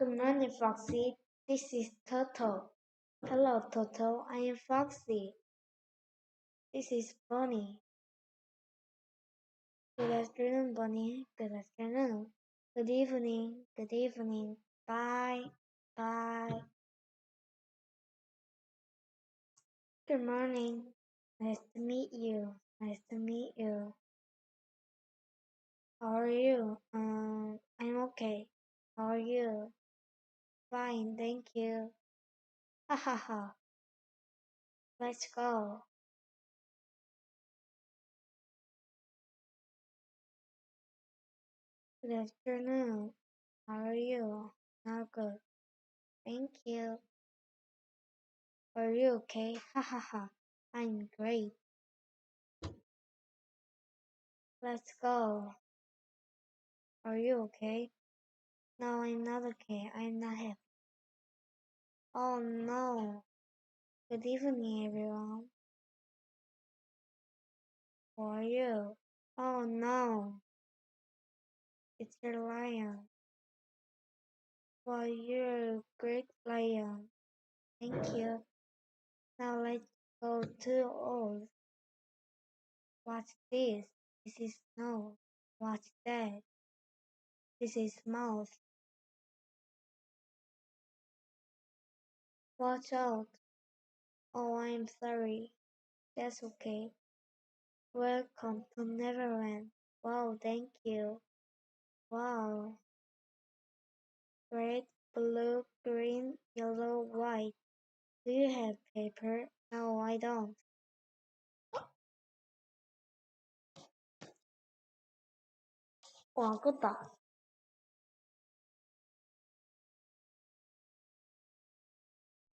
Good morning, Foxy. This is Toto. Hello, Toto. I am Foxy. This is Bunny. Good afternoon, Bunny. Good afternoon. Good evening. Good evening. Bye. Bye. Good morning. Nice to meet you. Nice to meet you. How are you? I'm okay. How are you? Fine, thank you. Ha ha ha. Let's go. Good afternoon. How are you? Not good. Thank you. Are you okay? Ha ha ha. I'm great. Let's go. Are you okay? No, I'm not okay. I'm not happy. Oh no. Good evening, everyone. How are you? Oh no. It's your lion. Well, you're a great lion. Thank you. Now let's go to all. What's this? This is snow. What's that? This is mouse. Watch out. Oh, I'm sorry. That's okay. Welcome to Neverland. Wow, thank you. Wow. Red, blue, green, yellow, white. Do you have paper? No, I don't. 와, 껐다.